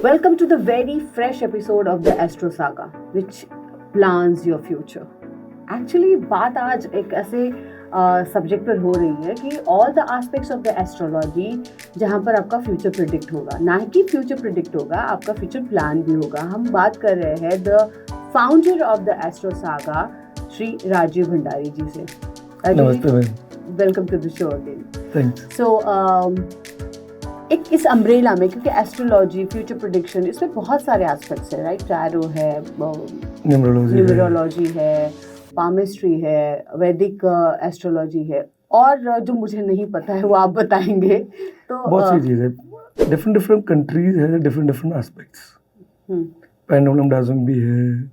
Welcome to the very fresh episode of the Astro Saga, which plans your future. Actually, बात आज एक ऐसे subject पर हो रही है कि all the aspects of the astrology जहाँ पर आपका फ्यूचर प्रिडिक्ट होगा, ना कि फ्यूचर प्रिडिक्ट होगा, आपका फ्यूचर प्लान भी होगा. हम बात कर रहे हैं the founder of the astro saga Shri Rajiv Bhandari ji से. नमस्ते ma'am. Welcome to the show again. Thanks. So एक इस अम्ब्रेला में, क्योंकि एस्ट्रोलॉजी, फ्यूचर प्रेडिक्शन, इसमें बहुत सारे एस्पेक्ट्स है, राइट? टैरो है, न्यूमरोलॉजी है, पामिस्ट्री है, वैदिक एस्ट्रोलॉजी है, और जो मुझे नहीं पता है वो आप बताएंगे. तो बहुत सी चीज़ है. डिफरेंट कंट्रीज है, डिफरेंट एस्पेक्ट्स. पेंडुलम डांसिंग भी है,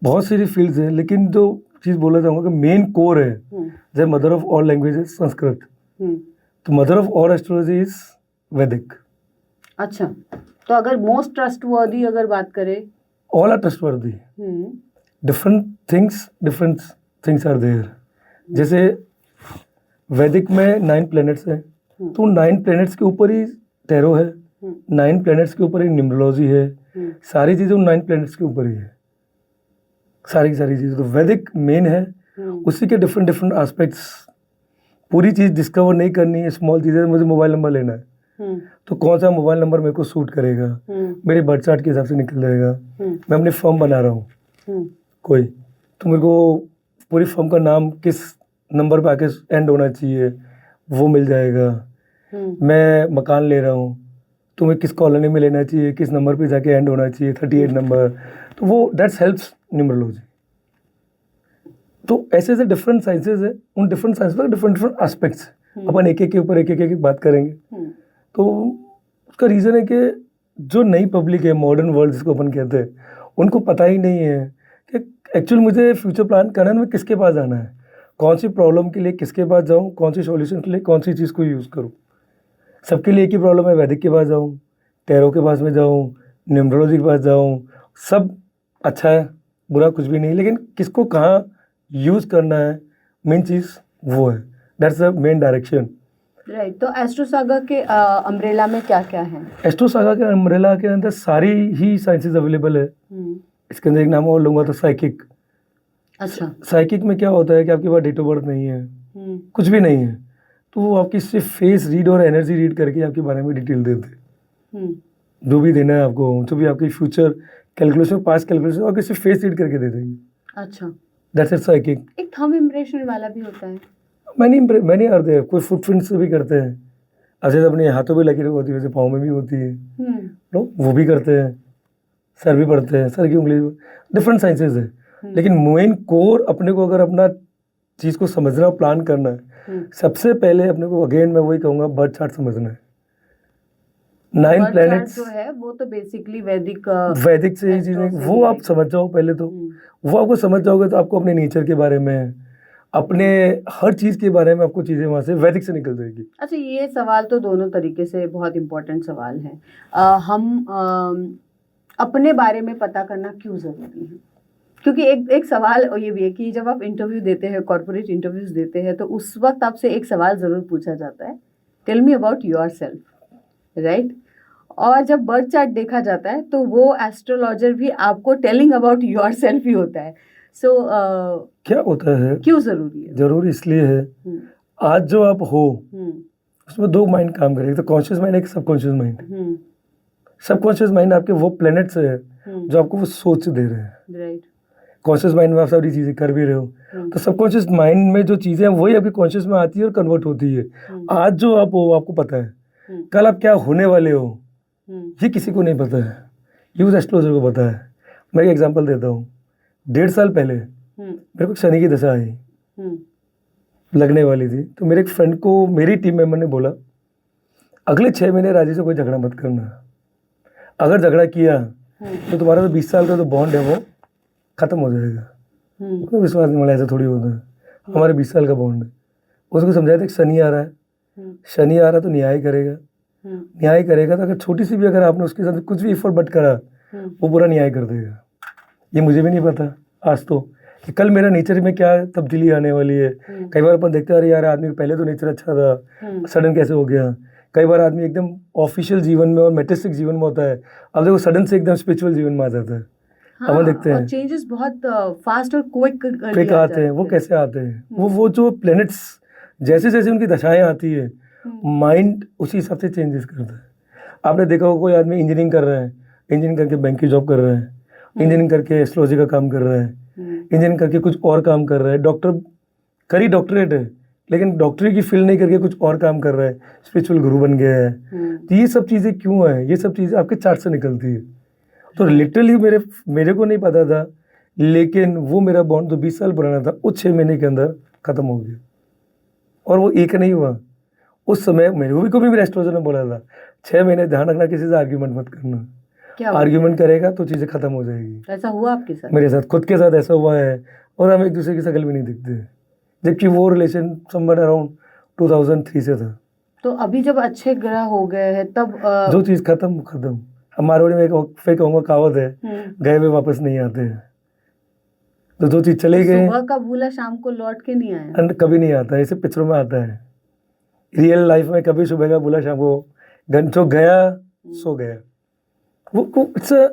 बहुत सारी फील्ड्स हैं. लेकिन जो चीज़ बोलना चाहूँगा कि मेन कोर है, जैसे mother of all languages Sanskrit, तो mother of all astrology is Vedic. अच्छा, तो अगर मोस्ट ट्रस्टवर्दी अगर बात करें, all are trustworthy. Different things are there. जैसे वैदिक में 9 प्लैनेट्स हैं, तो 9 प्लैनेट्स के ऊपर ही टैरो है, 9 प्लैनेट्स के ऊपर ही न्यूमरोलॉजी है. सारी चीज़ें उन 9 प्लैनेट्स के ऊपर ही है, सारी चीज़ें. तो वैदिक मेन है, उसी के डिफरेंट एस्पेक्ट्स. पूरी चीज़ डिस्कवर नहीं करनी है, स्मॉल चीज़ें. मुझे मोबाइल नंबर लेना है, तो कौन सा मोबाइल नंबर मेरे को सूट करेगा, मेरे बर्थ चार्ट के हिसाब से निकल जाएगा. मैं अपनी फर्म बना रहा हूँ कोई, तो मेरे को पूरी फर्म का नाम किस नंबर पे आके एंड होना चाहिए वो मिल जाएगा. मैं मकान ले रहा हूँ, तो मैं किस कॉलोनी में लेना चाहिए, किस नंबर पे जाके एंड होना चाहिए, 38 नंबर. तो वो दैट्स हेल्प्स न्यूमरोलॉजी. तो ऐसे डिफरेंट साइंसेज है, उन डिफरेंट साइंस पर डिफरेंट एस्पेक्ट्स. अपन एक के ऊपर एक बात करेंगे. तो उसका रीज़न है कि जो नई पब्लिक है, मॉडर्न वर्ल्ड जिसको अपन कहते हैं, उनको पता ही नहीं है कि एक्चुअल मुझे फ्यूचर प्लान करना है, मैं किसके पास जाना है, कौन सी प्रॉब्लम के लिए किसके पास जाऊँ, कौन सी सॉल्यूशन के लिए कौन सी चीज़ को यूज़ करूँ. सबके लिए एक ही प्रॉब्लम है, वैदिक के पास जाऊँ, टैरो के पास में जाऊँ, न्यूमरोलॉजी के पास जाऊँ. सब अच्छा है, बुरा कुछ भी नहीं, लेकिन किसको कहाँ यूज़ करना है, मेन चीज़ वो है. That's the main direction. Right. तो एस्ट्रो सागा के अम्ब्रेला में क्या क्या है? एस्ट्रो सागा के अम्ब्रेला के अंदर सारी ही साइंसेज अवेलेबल है. इसके अंदर एक नाम और लूँगा तो साइकिक. अच्छा. साइकिक में क्या होता है कि आपके पास डेट ऑफ बर्थ नहीं है, कुछ भी नहीं है, तो वो आपकी सिर्फ फेस रीड और एनर्जी रीड करके आपके बारे में डिटेल देते हैं. जो भी देना है आपको, जो भी आपकी फ्यूचर कैलकुलेशन, पास्ट कैलकुलेशन, आपके सिर्फ फेस रीड करके दे देंगे. अच्छा. That's it. साइकिक. एक थंब इम्प्रेशन वाला भी होता है. मैंने करते हैं, कोई फुटप्रिंट से भी करते हैं. अच्छा, अपने हाथों में लगी होती है, वैसे पाँव में भी होती है, लोग वो भी करते हैं. सर भी पढ़ते हैं, सर की उंगली. डिफरेंट साइंसेज है, लेकिन मेन कोर अपने को अगर अपना चीज़ को समझना और प्लान करना है, सबसे पहले अपने को अगेन मैं वही कहूँगा, बर्थ चार्ट समझना है. 9 प्लैनेट्स जो है वो तो बेसिकली वैदिक से ही चीज़ें, वो आप समझ जाओ पहले. तो वो आपको समझ जाओगे तो आपको अपने नेचर के बारे में, अपने हर चीज़ के बारे में आपको चीज़ें वहाँ से वैदिक से निकल जाएगी. अच्छा, ये सवाल तो दोनों तरीके से बहुत इम्पोर्टेंट सवाल है. हम अपने बारे में पता करना क्यों ज़रूरी है? क्योंकि एक सवाल ये भी है कि जब आप इंटरव्यू देते हैं, कॉर्पोरेट इंटरव्यूज देते हैं, तो उस वक्त आपसे एक सवाल ज़रूर पूछा जाता है, tell me about yourself, right? और जब बर्थ चार्ट देखा जाता है तो वो एस्ट्रोलॉजर भी आपको टेलिंग अबाउट योर सेल्फ ही होता है. सो क्या होता है, क्यों ज़रूरी है? ज़रूरी इसलिए है, आज जो आप हो उसमें 2 माइंड काम करेंगे. तो कॉन्शियस माइंड, एक सबकॉन्शियस माइंड. सबकॉन्शियस माइंड आपके वो प्लैनेट्स है जो आपको वो सोच दे रहे हैं. राइट. कॉन्शियस माइंड में आप सारी चीज़ें कर भी रहे हो, तो सबकॉन्शियस माइंड में जो चीज़ें हैं वही आपके कॉन्शियस में आती है और कन्वर्ट होती है. आज जो आप हो आपको पता है, कल आप क्या होने वाले हो ये किसी को नहीं पता है, ये उस एस्ट्रोलॉजर को पता है. मैं एक एग्जांपल देता हूँ. 1.5 साल पहले मेरे को शनि की दशा आई, लगने वाली थी. तो मेरे एक फ्रेंड को मेरी टीम मेंबर ने बोला, अगले 6 महीने राजी से कोई झगड़ा मत करना, अगर झगड़ा किया तो तुम्हारा जो 20 साल का जो बॉन्ड है वो ख़त्म हो जाएगा. कोई विश्वास नहीं मिला, ऐसा थोड़ी होता है. हमारे 20 साल का बॉन्ड है. उसको समझाया था कि शनि आ रहा है, शनि आ रहा है तो न्याय करेगा, न्याय करेगा तो अगर छोटी सी भी अगर आपने उसके साथ कुछ भी एफर्ट बट करा, वो पूरा न्याय कर देगा. ये मुझे भी नहीं पता आज तो कि कल मेरा नेचर में क्या तब्दीली आने वाली है. कई बार अपन देखते हैं, अरे यार आदमी का पहले तो नेचर अच्छा था, सडन कैसे हो गया. कई बार आदमी एकदम ऑफिशियल जीवन में और मेटेस्टिक जीवन में होता है, अब देखो सडन से एकदम स्पिरिचुअल जीवन में आ जाता है। हाँ, अपन देखते हैं चेंजेस बहुत फास्ट और क्विक आते हैं। वो कैसे आते हैं? वो जो प्लैनेट्स जैसे जैसे उनकी दशाएं आती है, माइंड उसी हिसाब से चेंजेस करता है। आपने देखा होगा कोई आदमी इंजीनियरिंग कर रहा है, इंजीनियरिंग करके बैंक की जॉब कर रहा है, इंजीनियरिंग करके एस्ट्रोलॉजी का काम कर रहा है, इंजीनियरिंग करके कुछ और काम कर रहा है, डॉक्टरेट है लेकिन डॉक्टरी की फील्ड नहीं करके कुछ और काम कर रहा है, स्पिरिचुअल गुरु बन गया है। तो ये सब चीज़ें क्यों है? ये सब चीज़ें आपके चार्ट से निकलती है। तो लिटरली मेरे को नहीं पता था, लेकिन वो मेरा बॉन्ड जो 20 साल पुराना था वो 6 महीने के अंदर ख़त्म हो गया। और वो एक नहीं हुआ, उस समय मेरे को भी मेरे एस्ट्रोलॉजर ने बोला था 6 महीने ध्यान रखना, किसी से आर्ग्यूमेंट मत करना, आर्ग्यूमेंट करेगा तो चीज़ें खत्म हो जाएगी। ऐसा हुआ आपके साथ? मेरे साथ खुद के साथ ऐसा हुआ है, और हम एक दूसरे की शकल भी नहीं दिखते, जबकि वो रिलेशन समवन अराउंड 2003 से था। तो अभी जब अच्छे ग्रह हो गए हैं तब जो चीज़ खत्म। हमारे में एक फिर कहूँगा कहावत है, गए हुए वापस नहीं आते हैं। तो जो चीज़ चले गए, सुबह का भूला शाम को लौट के नहीं आया, कभी नहीं आता है, इसे पिक्चरों में आता है। रियल लाइफ में कभी सुबह का भूला शाम को, घंटों गया सो गया। वो it's a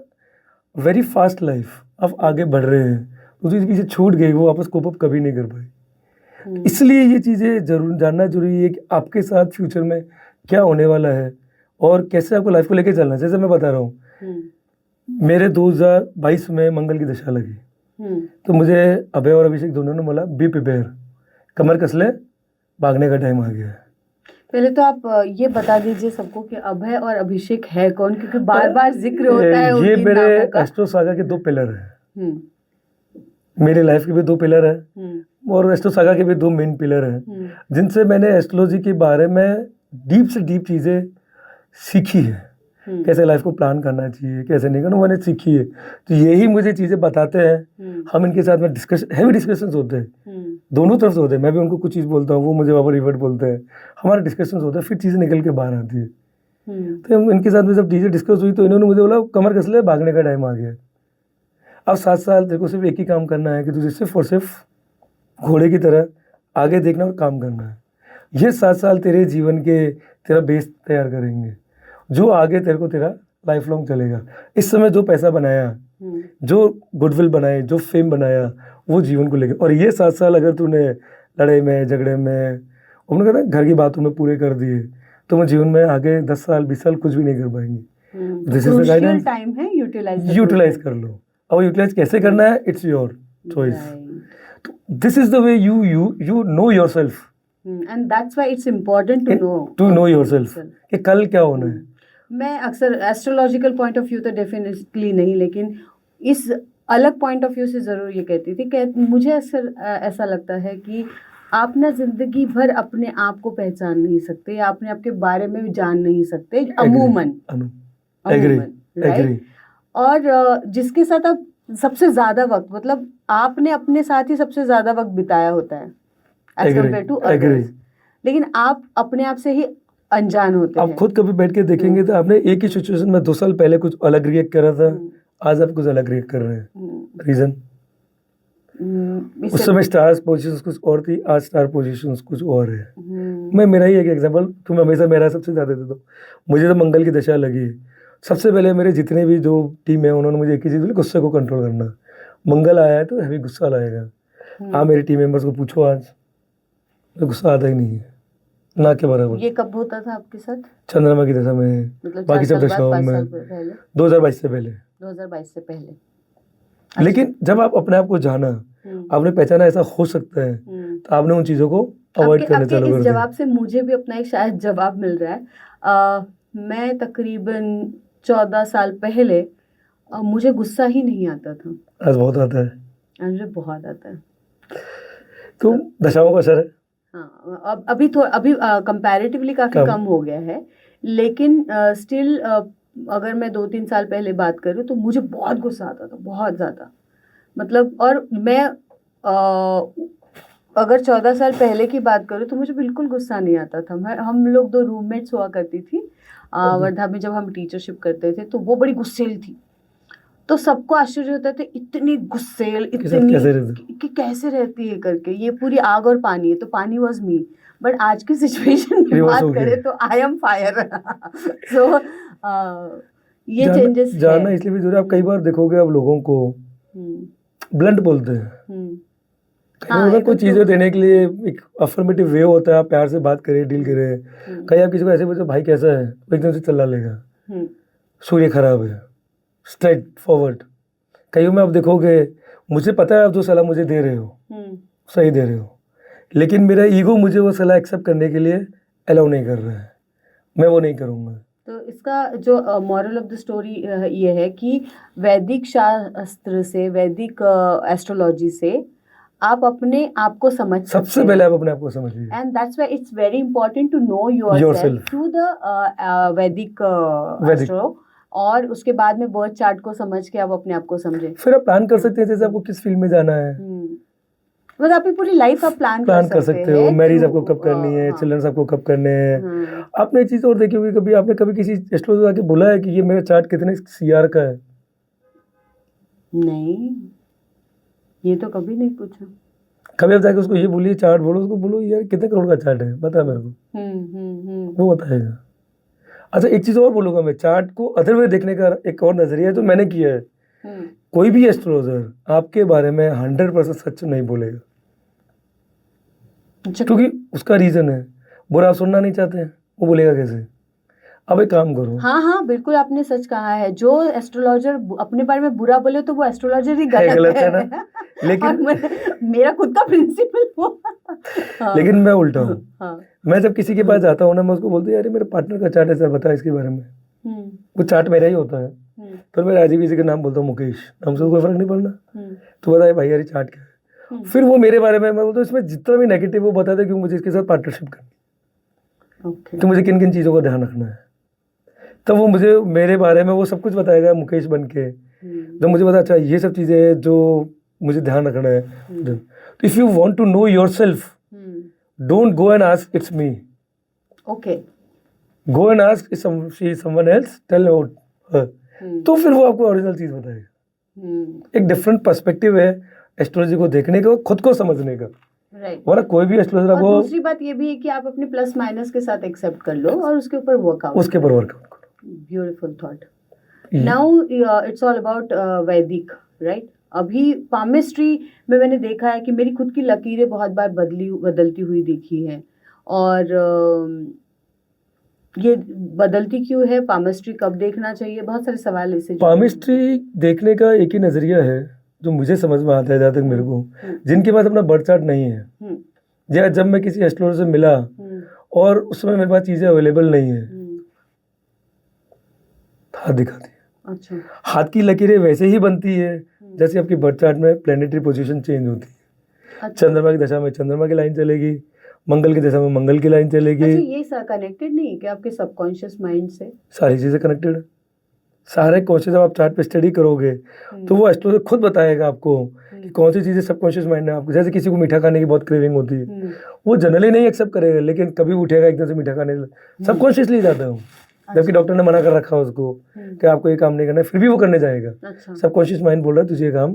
very fast life. आप आगे बढ़ रहे हैं, तो चीज़ पीछे छूट गई, वो वापस कोप अप कभी नहीं कर पाई। इसलिए ये चीज़ें जरूर जानना जरूरी है कि आपके साथ फ्यूचर में क्या होने वाला है और कैसे आपको लाइफ को लेके चलना है। जैसे मैं बता रहा हूँ, मेरे 2022 में मंगल की दशा लगी, तो मुझे अभय और अभिषेक दोनों ने बोला बी प्रिपेयर, कमर कस ले, भागने का टाइम आ गया। पहले तो आप ये बता दीजिए सबको कि अभय और अभिषेक है कौन, क्योंकि बार बार जिक्र होता है। ये मेरे एस्ट्रो सागा के 2 पिलर हैं। मेरी लाइफ के भी 2 पिलर हैं और एस्ट्रो सागा के भी 2 मेन पिलर हैं, जिनसे मैंने एस्ट्रोलॉजी के बारे में डीप से डीप चीज़ें सीखी है। कैसे लाइफ को प्लान करना चाहिए, कैसे नहीं करना, मैंने सीखी है। तो यही मुझे चीज़ें बताते हैं। हम इनके साथ में हैवी डिस्कशंस होते हैं, दोनों तरफ से होते हैं। मैं भी उनको कुछ चीज़ बोलता हूँ, वो मुझे वापस रिवर्ट बोलते हैं, हमारे डिस्कशंस होते हैं, फिर चीज़ें निकल के बाहर आती है। तो हम इनके साथ में जब चीज़ें डिस्कस हुई तो इन्होंने मुझे बोला कमर कस ले, भागने का टाइम आ गया। अब 7 साल तेरे को सिर्फ एक ही काम करना है कि तुझे सिर्फ और सिर्फ घोड़े की तरह आगे देखना और काम करना है। ये 7 साल तेरे जीवन के तेरा बेस तैयार करेंगे, जो आगे तेरे को तेरा लाइफ लॉन्ग चलेगा। इस समय जो पैसा बनाया, जो गुडविल बनाए, जो फेम बनाया, वो जीवन को लेके। और ये 7 साल अगर तूने लड़ाई में, झगड़े में, उन्होंने कहना घर की बातों में पूरे कर दिए, तो मैं जीवन में आगे 10 साल 20 साल कुछ भी नहीं कर पाएंगे। This is the guidance, time है, यूटिलाइज कर लो। अब यूटिलाइज कैसे करना है, इट्स योर चॉइस। तो this is the way you know yourself, and that's why it's important to know yourself कि कल क्या होना है। मैं अक्सर एस्ट्रोलॉजिकल पॉइंट ऑफ व्यू तो डेफिनेटली नहीं, लेकिन इस अलग पॉइंट ऑफ व्यू से ज़रूर ये कहती थी कि मुझे अक्सर ऐसा लगता है कि आप ना ज़िंदगी भर अपने आप को पहचान नहीं सकते या अपने आप के बारे में भी जान नहीं सकते अमूमन, राइट। और जिसके साथ आप सबसे ज़्यादा वक्त, मतलब आपने अपने साथ ही सबसे ज़्यादा वक्त बिताया होता है एज कम्पेयर टू अदर्स, लेकिन आप अपने आप से ही अनजान होते हैं। आप खुद कभी बैठ के देखेंगे तो आपने एक ही सिचुएशन में 2 साल पहले कुछ अलग रिएक्ट करा था, आज आप कुछ अलग रिएक्ट कर रहे हैं। रीजन, उस समय स्टार पोजीशंस कुछ और थी, आज स्टार पोजीशंस कुछ और है। मैं मेरा ही एक एग्जांपल, तुम हमेशा मेरा सबसे ज़्यादा देते हो। मुझे तो मंगल की दशा लगी, सबसे पहले मेरे जितने भी जो टीम है उन्होंने मुझे एक ही चीज़ बोली, गुस्से को कंट्रोल करना। मंगल आया है तो हैवी गुस्सा लाएगा। आप मेरी टीम मेंबर्स को पूछो, आज तो गुस्सा आता ही नहीं है, ना के बराबर। ये कब होता था आपके साथ? चंद्रमा की दशा में, मतलब बाकी सब दशाओं में 2022 से पहले। 2022 से पहले। लेकिन जब आप अपने आप को जाना, आपने पहचाना ऐसा हो सकता है, तो आपने उन चीज़ों को अवॉइड करने चालू कर दिया। इस जवाब से मुझे भी अपना एक शायद जवाब मिल रहा है। मैं तकरीबन 14 साल पहले मुझे गुस्सा ही नहीं आता था। आज बहुत आता है। आज मुझे बहुत आता है। तो दशाओं का असर है। हाँ, अभी कंपैरेटिवली काफ़ी कम हो गया है, लेकिन स्टिल अगर मैं 2-3 साल पहले बात करूँ तो मुझे बहुत गुस्सा आता था, बहुत ज़्यादा। मतलब, और मैं अगर 14 साल पहले की बात करूँ तो मुझे बिल्कुल गुस्सा नहीं आता था। हम लोग 2 रूममेट्स हुआ करती थी वर्धा में, जब हम टीचरशिप करते थे, तो वो बड़ी गुस्सैल थी। तो सबको आश्चर्य होता था, इतनी गुस्सेल, कि सब इतनी कैसे रहते? कि कैसे रहती है करके, ये पूरी आग और पानी है, तो पानी वाज मी। बट आज की सिचुएशन की रिवर्स बात हो गया। करें तो आई एम फायर। सो ये चेंजेस जानना इसलिए भी जरूरी है। आप कई बार देखोगे आप लोगों को ब्लंट बोलते हैं, कहीं हाँ, अगर कोई चीज़ें देने के लिए एक अफर्मेटिव वे होता है, आप प्यार से बात करें, डील करें। कहीं आप किसी को ऐसे बोलते भाई कैसा है, वो एकदम से चिल्ला लेगा, सूर्य खराब है, स्ट्रेट फॉरवर्ड। कहीं में आप देखोगे मुझे पता है आप जो सलाह मुझे दे रहे हो सही दे रहे हो, लेकिन मेरा ईगो मुझे वो सलाह एक्सेप्ट करने के लिए अलाउ नहीं कर रहा है, मैं वो नहीं करूँगा। तो इसका जो मॉरल ऑफ द स्टोरी ये है कि वैदिक शास्त्र से, वैदिक एस्ट्रोलॉजी से आप अपने आप को समझ सकते सबसे पहले आप अपने आप को समझिए, and that's why it's very important to know yourself through the Vedic astro, और उसके बाद में बर्थ चार्ट को समझ के आप अपने आप को समझें। फिर आप प्लान कर सकते हैं जैसे आपको किस फील्ड में जाना है, मतलब आपकी पूरी लाइफ आप प्लान कर सकते हो। मैरिज आपको कब करनी है, चिल्ड्रंस आपको कब करने हैं। आपने एक चीज़ और देखी होगी, कभी आपने कभी किसी एस्ट्रोलॉजर आके बोला है कि ये मेरा चार्ट कितने सीआर का है? नहीं, ये तो कभी नहीं पूछा। कभी आप जाके उसको ये बोलिए चार्ट बोलो, उसको बोलो यार कितने करोड़ का चार्ट है बता मेरे को, वो बताएगा। अच्छा एक चीज़ और बोलूँगा मैं, चार्ट को अदर वे देखने का एक और नजरिया है जो मैंने किया है। कोई भी एस्ट्रोलॉजर आपके बारे में 100% सच नहीं बोलेगा, क्योंकि उसका रीजन है, बुरा आप सुनना नहीं चाहते हैं, वो बोलेगा कैसे। अब एक काम करो। हाँ बिल्कुल आपने सच कहा है, जो एस्ट्रोलॉजर अपने बारे में बुरा बोले तो वो एस्ट्रोलॉजर ही गलत है ना। लेकिन मेरा खुद का प्रिंसिपल वो। लेकिन मैं उल्टा हूँ। मैं जब किसी के पास जाता हूँ ना, मैं उसको बोलती हूँ यार मेरे पार्टनर का चार्ट है सर, बता इसके बारे में। वो चार्ट मेरा ही होता है, फिर मैं राजीव किसी का नाम बोलता हूँ, मुकेश, नाम से कोई फर्क नहीं पड़ना, तो बताए भाई यार चार्ट क्या है। फिर वो मेरे बारे में, मैं बोलता हूँ इसमें जितना भी नेगेटिव वो बताते क्यों मुझे इसके साथ पार्टनरशिप करनी, तो मुझे किन किन चीज़ों का ध्यान रखना है। तब वो मुझे मेरे बारे में वो सब कुछ बताएगा मुकेश बन के, तो मुझे पता अच्छा ये सब चीज़ें जो मुझे ध्यान रखना है। तो if you want to know yourself, don't go and ask it's me, okay, go and ask someone else, tell about her. तो फिर वो आपको ओरिजिनल चीज़ बताएगा। एक डिफरेंट पर्सपेक्टिव है एस्ट्रोलॉजी को देखने का, खुद को समझने का। वरना कोई भी एस्ट्रोलॉजर आपको, दूसरी बात ये भी है कि आप अपने प्लस माइनस के साथ एक्सेप्ट कर लो और उसके ऊपर वर्कआउट करो। Beautiful thought. Now it's all about वैदिक, राइट? अभी पामिस्ट्री में मैंने देखा है कि मेरी खुद की लकीरें बहुत बार बदलती हुई देखी है, और ये बदलती क्यों है? पामिस्ट्री कब देखना चाहिए? बहुत सारे सवाल इसे। पामिस्ट्री देखने का एक ही नजरिया है जो मुझे समझ में आता है, जहाँ तक मेरे को, जिनके पास अपना बर्थ चार्ट नहीं है, जब मैं किसी एस्ट्रोलॉजर से मिला और उस समय मेरे पास चीज़ें अवेलेबल नहीं है, हाथ दिखाती है। अच्छा। हाथ की लकीरें वैसे ही बनती है जैसे आपकी बर्थ चार्ट में प्लैनेटरी पोजीशन चेंज होती है। अच्छा। चंद्रमा की दशा में चंद्रमा की लाइन चलेगी, मंगल की दशा में मंगल की लाइन चलेगी। अच्छा, ये कनेक्टेड नहीं है कि आपके सबकॉन्शियस माइंड से? सारी चीज़ें कनेक्टेड है, सारे कॉन्शियस। जब आप चार्ट पे स्टडी करोगे तो वो एस्ट्रोलॉजर खुद बताएगा आपको कि कौन सी चीज़ें सबकॉन्शियस माइंड में आपको। जैसे किसी को मीठा खाने की बहुत क्रेविंग होती है, वो जनरली नहीं एक्सेप्ट करेगा, लेकिन कभी उठेगा एकदम से मीठा खाने, सबकॉन्शियसली जाता है वो। जबकि डॉक्टर ने मना कर रखा है उसको कि आपको ये काम नहीं करना है, फिर भी वो करने जाएगा। अच्छा। सबकॉन्शियस माइंड बोल रहा है तुझे ये काम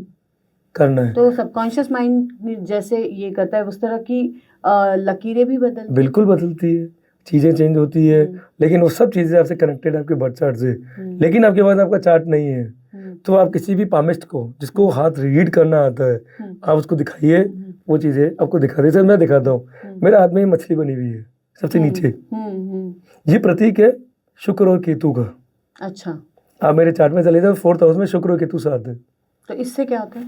करना है। तो सबकॉन्शियस माइंड जैसे ये करता है, उस तरह की लकीरें भी बिल्कुल बदलती है, चीज़ें चेंज होती है, लेकिन वो सब चीज़ें आपसे कनेक्टेड है आपके बर्थ चार्ट से। लेकिन आपके पास आपका चार्ट नहीं है, तो आप किसी भी पामिस्ट को जिसको हाथ रीड करना आता है, आप उसको दिखाइए, वो चीज़ें आपको दिखा दे। मैं दिखाता हूँ, मेरे हाथ में ही मछली बनी हुई है सबसे नीचे, ये प्रतीक है शुक्र और केतु का। अच्छा। आप मेरे चार्ट में चले जाओ, 4th हाउस में शुक्र और केतु साथ है। तो इससे क्या होता है?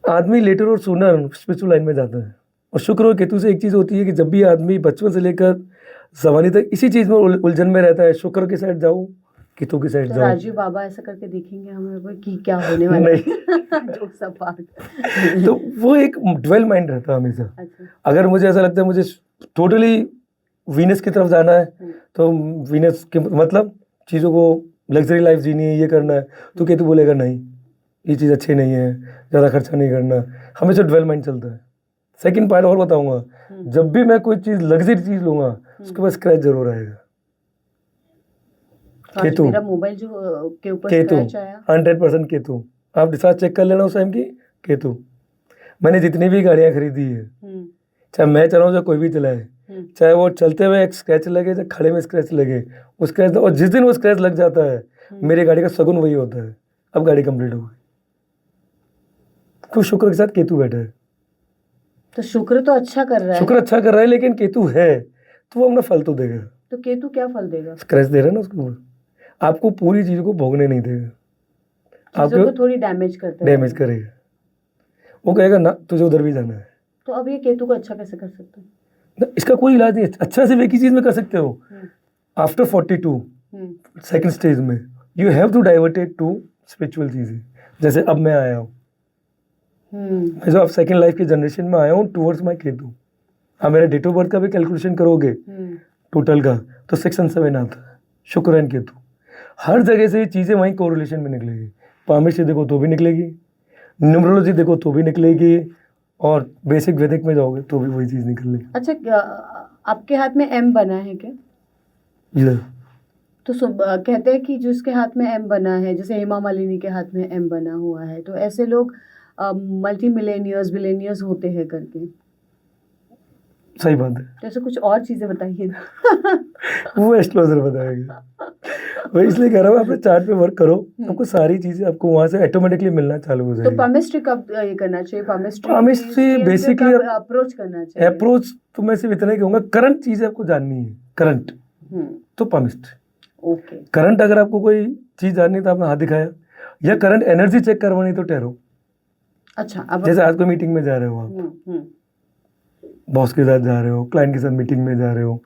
आदमी लेटर और सूनर स्पिरिचुअल लाइन में जाता है। और शुक्र और केतु से एक चीज़ होती है कि जब भी आदमी बचपन से लेकर जवानी तक इसी चीज़ में उलझन में रहता है, शुक्र की साइड जाओ, केतु की साइड जाओ। राजीव बाबा ऐसा करके देखेंगे हमें कि क्या होने वाला है। जो सब बात। तो वो एक ड्वेल माइंड रहता है हमेशा। अच्छा। अगर मुझे ऐसा लगता है मुझे टोटली वीनस की तरफ जाना है, तो वीनस के मतलब चीज़ों को लग्जरी लाइफ जीनी है, ये करना है, तो केतु बोलेगा नहीं ये चीज़ अच्छी नहीं है, ज़्यादा खर्चा नहीं करना। हमेशा ड्वेल माइंड चलता है। सेकंड पॉइंट और बताऊंगा, जब भी मैं कोई चीज़ लग्जरी चीज़ लूँगा उसके पास स्क्रैच जरूर आएगा। तो आज केतु। मेरा मोबाइल जो के ऊपर केतु स्क्रैच आया, 100% केतु। आप डिस्चार्ज चेक कर लेना उस टाइम की, केतु। मैंने जितनी भी गाड़ियाँ खरीदी है, चाहे मैं चलाऊँ चाहे कोई भी चलाए, चाहे वो चलते हुए एक स्क्रैच लगे चाहे खड़े में स्क्रैच लगे, वो स्क्रैच, और जिस दिन वो स्क्रैच लग जाता है मेरी गाड़ी का शगुन वही होता है, अब गाड़ी कंप्लीट हो गई। तो शुक्र के साथ केतु बैठा है। तो शुक्र तो अच्छा कर रहा है। शुक्र अच्छा कर रहा है, लेकिन केतु है तो वो अपना फल तो देगा। तो केतु क्या फल देगा? स्क्रैच दे रहा है ना उसको, आपको पूरी चीज को भोगने नहीं देगा, चीजों को थोड़ी डैमेज करता है, डैमेज करेगा। वो कहेगा ना तुझे उधर भी जाना है। तो अब ये केतु को अच्छा कैसे कर सकते हैं? इसका कोई इलाज नहीं है। अच्छा सिर्फ एक ही चीज में कर सकते हो, आफ्टर 42 सेकंड स्टेज में you have to diverted to spiritual चीजें। जैसे अब मैं आया हूँ, मैं जो आप सेकंड लाइफ की जनरेशन में आया हूँ टूवर्ड्स माई केतु। आप मेरे डेट ऑफ बर्थ का भी कैलकुलेशन करोगे टोटल का, तो 6 और 7 आता है, शुक्र एंड केतु। हर जगह से ये चीज़ें वहीं कोरिलेशन में निकलेगी। पामिस्ट्री देखो तो भी निकलेगी, न्यूमरोलॉजी देखो तो भी निकलेगी, और बेसिक वैदिक में जाओगे तो भी वही चीज़ निकलेगी। अच्छा, आपके हाथ में एम बना है क्या? ये तो कहते हैं कि जिसके हाथ में एम बना है, जैसे हेमा मालिनी के हाथ में एम बना हुआ है, तो ऐसे लोग मल्टी मिलेनियर्स बिलेनियर्स होते हैं करके। सही बात है। तो ऐसे कुछ और चीजें बताइए। वो एस्ट्रोलॉजर बताएगा। वही इसलिए कह रहा हूँ, अपने चार्ट पे वर्क करो, आपको सारी चीजें आपको वहां से ऑटोमेटिकली मिलना चालू हो जाएगी। तो पामिस्ट्री कब ये करना चाहिए? पामिस्ट्री बेसिकली अप्रोच करना चाहिए। अप्रोच तो मैं सिर्फ इतना ही कहूँगा, करंट चीजें आपको जाननी है, करंट तो पामिस्ट्री। ओके। करंट अगर आपको कोई चीज जाननी तो आपने हाथ दिखाया, या करंट एनर्जी चेक करवानी तो टैरो। अच्छा, अब जैसे आज कोई मीटिंग में जा रहे हो आप, बॉस के साथ जा रहे हो, क्लाइंट के साथ मीटिंग में जा रहे हो,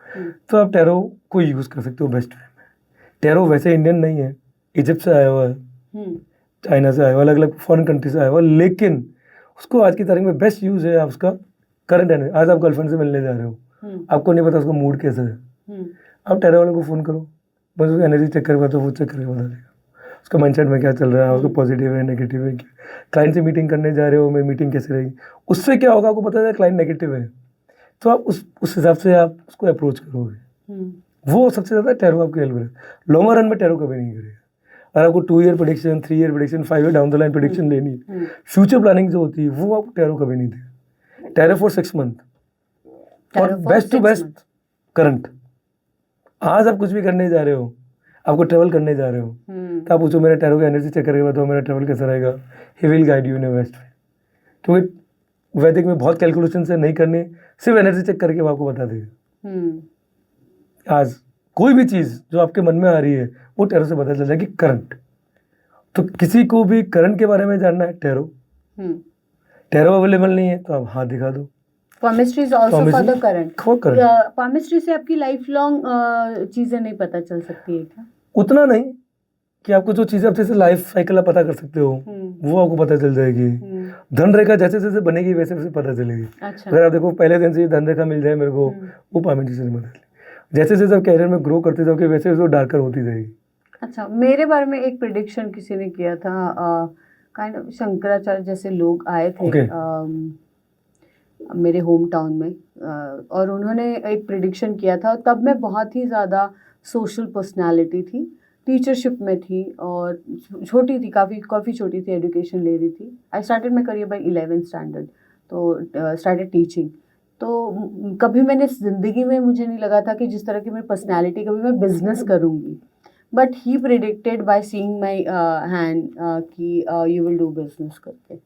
तो आप टैरो को यूज कर सकते हो बेस्ट वे में। टैरो वैसे इंडियन नहीं है, इजिप्ट से आया हुआ है, चाइना से आया हुआ, अलग अलग फॉरेन कंट्री से आया हुआ, लेकिन उसको आज की तारीख में बेस्ट यूज है आप उसका करंट एनर्जी। आज आप गर्लफ्रेंड से मिलने जा रहे हो, आपको नहीं पता उसका मूड कैसा है, आप टैरो वाले को फ़ोन करो, बस उसकी एनर्जी चेक करके तो वो चेक करके बता देगा उसका माइंडसेट में क्या चल रहा है, उसको पॉजिटिव है नेगेटिव है क्या। क्लाइंट से मीटिंग करने जा रहे हो, मेरी मीटिंग कैसे रहेगी, उससे क्या होगा आपको पता है क्लाइंट नेगेटिव है, तो आप उस हिसाब से आप उसको अप्रोच करोगे। वो सबसे ज़्यादा टैरो आपकी हेल्प करेगा। लॉन्गर रन में टैरो कभी नहीं करेगा। अगर आपको 2 year prediction, 3 year prediction, 5 year down the line prediction लेनी है, फ्यूचर प्लानिंग जो होती है वो आपको टैरो कभी नहीं देगा। टैरो फॉर 6 मंथ और बेस्ट टू बेस्ट करंट। आज आप कुछ भी करने जा रहे हो, आपको ट्रेवल करने जा रहे हो, तो आप पूछो मेरे टैरो की एनर्जी चेक करके बताओ मेरा ट्रेवल कैसा रहेगा, he will guide you in a best way. क्योंकि वैदिक में बहुत कैलकुलेशन से नहीं करनी, सिर्फ एनर्जी चेक करके वो आपको बता देगा। आज कोई भी चीज़ जो आपके मन में आ रही है वो टैरो से पता चल जाएगी। करंट, तो किसी को भी करंट के बारे में जानना है टैरो, टैरो अवेलेबल नहीं है तो आप हाथ दिखा दो। Palmistry is also for the current. Current palmistry से आपकी लाइफ लॉन्ग चीजें नहीं पता चल सकती है क्या? उतना नहीं कि आपको जो चीज़ें आप जैसे लाइफ साइकिल आप पता कर सकते हो वो आपको पता चल जाएगी। धन रेखा जैसे जैसे बनेगी वैसे वैसे पता चलेगी। अच्छा। अगर आप देखो पहले दिन से धन रेखा मिल जाए मेरे को, वो पामिस्ट्री से मदद ले। जैसे जैसे आप कैरियर में ग्रो करते जाओगे वैसे वैसे वो डार्कर होती जाएगी। अच्छा, मेरे बारे में एक प्रेडिक्शन किसी ने किया था, काइंड ऑफ शंकराचार्य जैसे लोग आए थे मेरे होम टाउन में, और उन्होंने एक प्रेडिक्शन किया था। तब मैं बहुत ही ज़्यादा सोशल पर्सनालिटी थी, टीचरशिप में थी और छोटी थी, काफ़ी छोटी थी, एजुकेशन ले रही थी। I started my career by 11th standard, तो स्टार्टेड टीचिंग। तो कभी मैंने ज़िंदगी में मुझे नहीं लगा था कि जिस तरह की मेरी पर्सनैलिटी कभी मैं बिजनेस करूँगी, but he predicted by seeing my hand कि यू विल डू बिजनेस करके।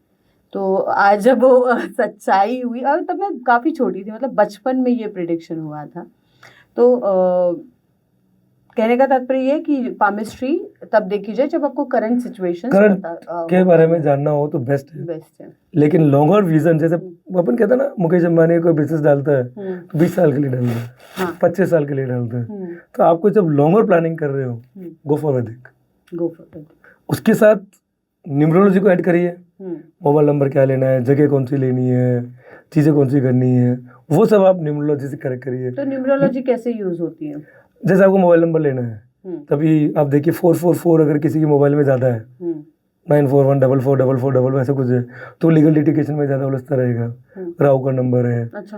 तो आज जब वो सच्चाई हुई, और तब मैं काफ़ी छोटी थी, मतलब बचपन में ये प्रेडिक्शन हुआ था। तो कहने का तात्पर्य ये कि पामिस्ट्री तब देखी जाए जब आपको करंट सिचुएशन के बारे में जानना हो तो बेस्ट है। लेकिन लॉन्गर विजन, जैसे अपन कहते हैं ना, मुकेश अंबानी कोई बिजनेस डालता है तो 20 साल के लिए डालता है, हाँ। 25 साल के लिए डालता है। तो आपको जब लॉन्गर प्लानिंग कर रहे हो, गो फॉर वैदिक। उसके साथ न्यूमरोलॉजी को ऐड करिए, मोबाइल नंबर क्या लेना है, जगह कौन सी लेनी है, चीज़ें कौन सी करनी है, वो सब आप न्यूमरोलॉजी से करेक्ट करिए। तो न्यूमरोलॉजी कैसे यूज होती है? जैसे आपको मोबाइल नंबर लेना है, तभी आप देखिए 444 अगर किसी के मोबाइल में ज़्यादा है, 9414444 ऐसा कुछ है, तो लीगल लिटिगेशन में ज़्यादा उलझता रहेगा। राव का नंबर है। अच्छा।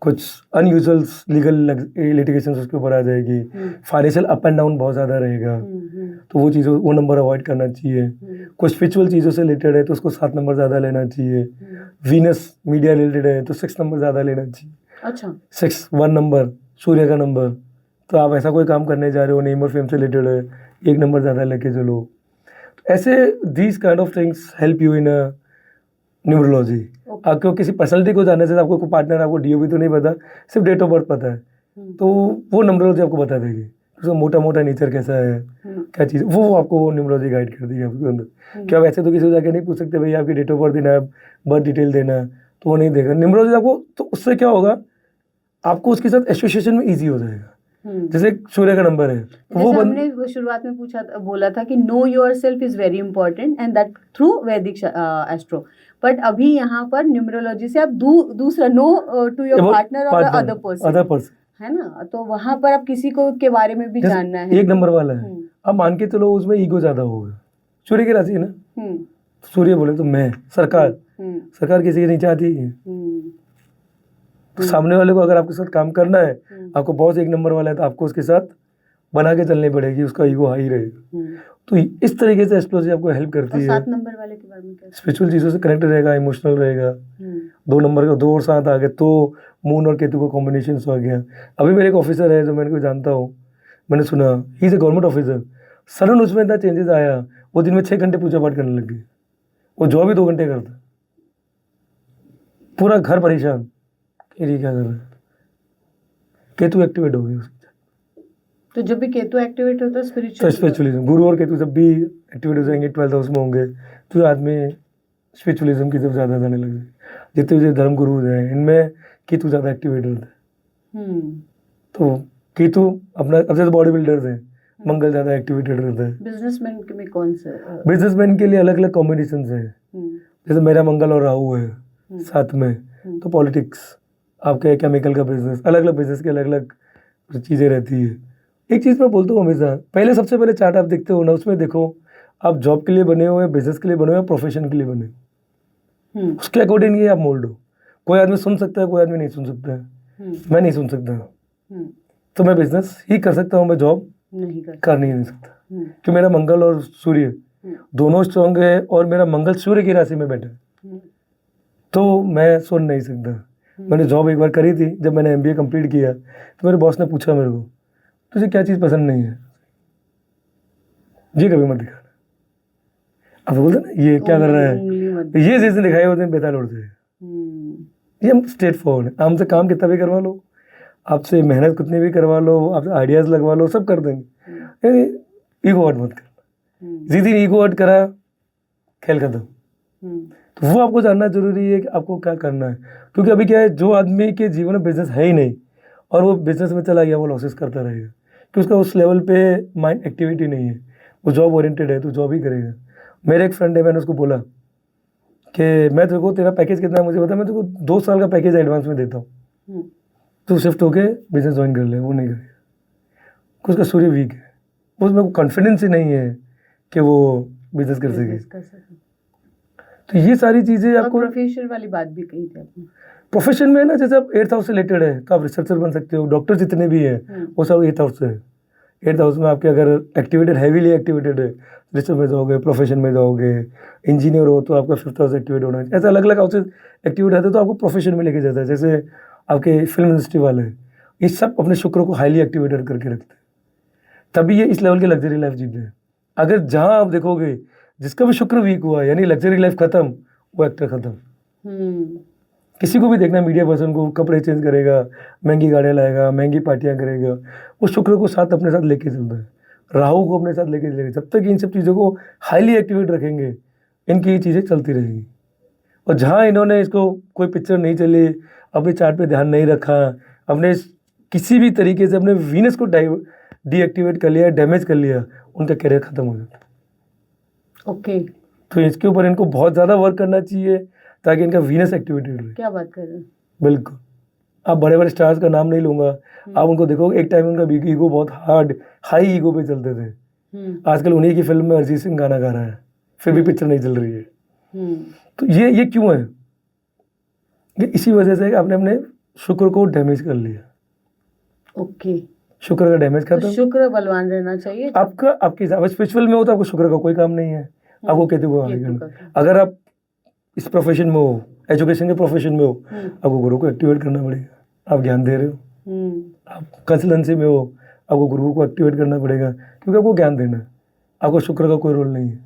कुछ अनयूजुअल लीगल लिटिगेशन उसके ऊपर आ जाएगी, फाइनेंशियल अप एंड डाउन बहुत ज़्यादा रहेगा, तो वो चीज़ों वो नंबर अवॉइड करना चाहिए। कुछ स्पिरिचुअल चीज़ों से रिलेटेड है तो उसको 7 नंबर ज़्यादा लेना चाहिए। वीनस मीडिया रिलेटेड है तो 6 नंबर ज़्यादा लेना चाहिए। अच्छा, 6 1 नंबर, सूर्य का नंबर, तो आप ऐसा कोई काम करने जा रहे हो नेम और फेम से रिलेटेड है, 1 नंबर ज़्यादा लेके चलो। ऐसे these kind of things help you in numerology. आपको किसी पर्सनैलिटी को जानने से आपको पार्टनर, आपको डीओबी तो नहीं पता, सिर्फ डेट ऑफ बर्थ पता है, तो वो न्यूमरोलॉजी आपको बता देगी उसका मोटा मोटा नेचर कैसा है, क्या चीज़, वो आपको न्यूमरोलॉजी गाइड कर देगी आपके अंदर। क्या आप ऐसे तो किसी को जाके नहीं पूछ सकते भाई आपकी डेट ऑफ बर्थ देना है, बर्थ डिटेल देना है, तो वो नहीं देगा न्यूमरोलॉजी आपको। तो उससे क्या होगा, आपको उसके साथ एसोसिएशन में ईजी हो जाएगा। जैसे सूर्य का नंबर है, वो हमने शुरुआत में बोला था कि no yourself is very important and that through वैदिक एस्ट्रो, बट अभी यहाँ पर न्यूमरोलॉजी से आप दूसरा नो टू योर पार्टनर और अदर पर्सन है ना, तो वहाँ पर आप किसी को के बारे में भी जानना है। 1 नंबर वाला है, अब मान के चलो उसमें ईगो ज्यादा होगा, सूर्य की राशि है ना, सूर्य बोले तो मैं सरकार किसी के नीचे आती है, तो सामने वाले को अगर आपके साथ काम करना है, आपको बॉस 1 नंबर वाला है तो आपको उसके साथ बना के चलनी पड़ेगी, उसका ईगो हाई रहेगा। तो इस तरीके से एस्ट्रोलॉजी आपको हेल्प करती है। 7 नंबर वाले के बारे में क्या? स्पिरिचुअल चीज़ों से कनेक्ट रहेगा, इमोशनल रहेगा। 2 नंबर का 2 और 7 आ गए तो मून और केतु का कॉम्बिनेशन आ गया। अभी मेरे एक ऑफिसर है जो मैंने को जानता हूँ, मैंने सुना he is a government officer, sudden उसमें इतना चेंजेस आया, वो दिन में 6 घंटे पूजा पाठ करने लग गए, वो जॉब भी 2 घंटे करता, पूरा घर परेशान, ये क्या कर रहा है, केतु एक्टिवेट हो गया। तो जब भी केतु एक्टिवेट होता है स्पिरिचुअलिज्म, गुरु और केतु जब भी एक्टिवेट हो जाएंगे 12th हाउस में होंगे, तो आदमी स्पिरिचुअलिज्म की तरफ ज़्यादा जाने लगे। जितने भी धर्म गुरु हैं इनमें केतु ज़्यादा एक्टिवेट होता है। तो केतु अपना, अब जैसे बॉडी बिल्डर्स हैं, मंगल ज़्यादा एक्टिवेटेड रहता है। बिजनेसमैन के में कौन सा? बिजनेसमैन के लिए अलग अलग कॉम्बिनेशन है, जैसे मेरा मंगल और राहु है साथ में, तो पॉलिटिक्स, आपके केमिकल का बिजनेस, अलग अलग बिजनेस की अलग अलग चीज़ें रहती है। एक चीज़ मैं बोलता हूँ हमेशा, पहले सबसे पहले चार्ट आप देखते हो ना, उसमें देखो आप जॉब के लिए बने हो या बिजनेस के लिए बने हो या प्रोफेशन के लिए बने हो, उसके अकॉर्डिंग ही आप मोल्ड हो। कोई आदमी सुन सकता है, कोई आदमी नहीं सुन सकता है, मैं नहीं सुन सकता, तो मैं बिजनेस ही कर सकता हूँ, मैं जॉब कर नहीं सकता, क्योंकि मेरा मंगल और सूर्य दोनों स्ट्रॉन्ग है और मेरा मंगल सूर्य की राशि में बैठा है, तो मैं सुन नहीं सकता। मैंने जॉब एक बार करी थी, जब मैंने MBA कंप्लीट किया तो मेरे बॉस ने पूछा मेरे को, तुझे क्या चीज़ पसंद नहीं है, ये कभी मत दिखाना। अब बोलते ना ये क्या कर रहा है, ये जिस दिन दिखाए उस दिन बेताल उड़ते हैं। ये हम स्ट्रेट फॉरवर्ड है, हमसे काम कितना भी करवा लो, आपसे मेहनत कितनी भी करवा लो, आपसे आइडियाज़ लगवा लो, सब कर देंगे, ईगो हर्ट मत करना। जिस दिन ईगो हर्ट करा, खेल खत्म। तो वो आपको जानना जरूरी है कि आपको क्या करना है, क्योंकि अभी क्या है, जो आदमी के जीवन में बिजनेस है ही नहीं और वो बिजनेस में चला गया, वो लॉसेस करता रहेगा, कि उसका उस लेवल पे माइंड एक्टिविटी नहीं है, वो जॉब ओरिएंटेड है तो जॉब ही करेगा। मेरे एक फ्रेंड है, मैंने उसको बोला कि मैं तेरे को, तेरा पैकेज कितना है मुझे बता, मैं तेरे को 2 साल का पैकेज एडवांस में देता हूँ, तो शिफ्ट होके बिजनेस ज्वाइन कर ले। वो नहीं करेगा, उसका सूर्य वीक है, उसमें कॉन्फिडेंस ही नहीं है कि वो बिजनेस कर सके। तो ये सारी चीज़ें आपको, प्रोफेशन वाली बात भी कही थी आपने, प्रोफेशन में ना, जैसे आप 8th हाउस से रिलेटेड है तो आप रिसर्चर बन सकते हो, डॉक्टर जितने भी हैं वो सब 8th हाउस से है। 8th हाउस में आपके अगर एक्टिवेटेड, हैवीली एक्टिवेटेड है, रिसर्च में जाओगे, प्रोफेशन में जाओगे, इंजीनियर हो तो आपका 5th हाउस एक्टिवेट होना चाहिए। ऐसे अलग अलग हाउसेज एक्टिवेट रहते हैं तो आपको प्रोफेशन में लेके जाता है। जैसे आपके फिल्म इंडस्ट्री वाले, ये सब अपने शुक्र को हाईली एक्टिवेटेड करके रखते हैं, तभी ये इस लेवल की लग्जरी लाइफ जीते हैं। अगर जहाँ आप देखोगे जिसका भी शुक्र वीक हुआ, यानी लग्जरी लाइफ खत्म, वो एक्टर खत्म। किसी को भी देखना, मीडिया पर्सन को, कपड़े चेंज करेगा, महंगी गाड़ियाँ लाएगा, महंगी पार्टियाँ करेगा, वो शुक्र को साथ अपने साथ लेके चलता है, राहु को अपने साथ लेके चलेगा। जब तक इन सब चीज़ों को हाईली एक्टिवेट रखेंगे, इनकी ये चीज़ें चलती रहेंगी। और जहाँ इन्होंने इसको, कोई पिक्चर नहीं चली, अपने चार्ट पे ध्यान नहीं रखा, अपने किसी भी तरीके से अपने वीनस को डीएक्टिवेट कर लिया, डैमेज कर लिया, उनका करियर खत्म हो जाता है। ओके, तो इसके ऊपर इनको बहुत ज़्यादा वर्क करना चाहिए ताकि इनका वीनस एक्टिवेटेड रहे। क्या बात कर रहे हैं, बिल्कुल। आप बड़े बड़े स्टार्स का नाम नहीं लूँगा, आप उनको देखोगे एक टाइम उनका ईगो बहुत हाई ईगो पे चलते थे। आजकल उन्हीं की फिल्म में अरिजीत सिंह गाना गा रहा है, फिर भी पिक्चर नहीं चल रही है। तो ये क्यों है? ये इसी वजह से कि आपने अपने शुक्र को डैमेज कर लिया। ओके, शुक्र का डैमेज तो खत्म। शुक्र बलवान रहना चाहिए। आपका आपके हिसाब स्पिरिचुअल में हो तो आपको शुक्र का कोई काम नहीं है, आपको केतु को आगे केतु करना। का। अगर आप इस प्रोफेशन में हो, एजुकेशन के प्रोफेशन में हो, आपको गुरु को एक्टिवेट करना पड़ेगा। आप ज्ञान दे रहे हो, आप कंसल्टेंसी में हो, आपको गुरु को एक्टिवेट करना पड़ेगा, क्योंकि आपको ज्ञान देना है। आपको शुक्र का कोई रोल नहीं है,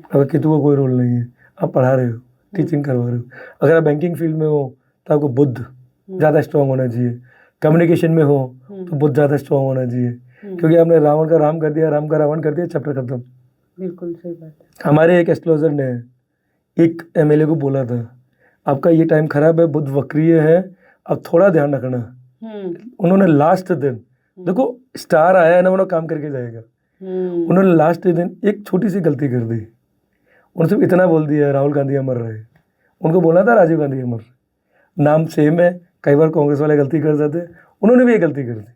आपका केतु का कोई रोल नहीं है। आप पढ़ा रहे हो, टीचिंग करवा रहे हो। अगर आप बैंकिंग फील्ड में हो तो आपको बुध ज़्यादा स्ट्रांग होना चाहिए। कम्युनिकेशन में हो तो बुध ज़्यादा स्ट्रांग होना चाहिए, क्योंकि आपने रावण का राम कर दिया, राम का रावण कर दिया, चैप्टर खत्म। बिल्कुल सही बात है। हमारे एक एस्ट्रोलॉजर ने एक एमएलए को बोला था, आपका ये टाइम खराब है, बुध वक्रीय है, अब थोड़ा ध्यान रखना। उन्होंने लास्ट दिन, देखो स्टार आया है ना, उन्होंने काम करके जाएगा। उन्होंने लास्ट दिन एक छोटी सी गलती कर दी। उन्होंने सिर्फ इतना बोल दिया, राहुल गांधी अमर रहे। उनको बोला था राजीव गांधी अमर, नाम सेम है। कई बार कांग्रेस वाले गलती कर जाते हैं, उन्होंने भी ये गलती कर दी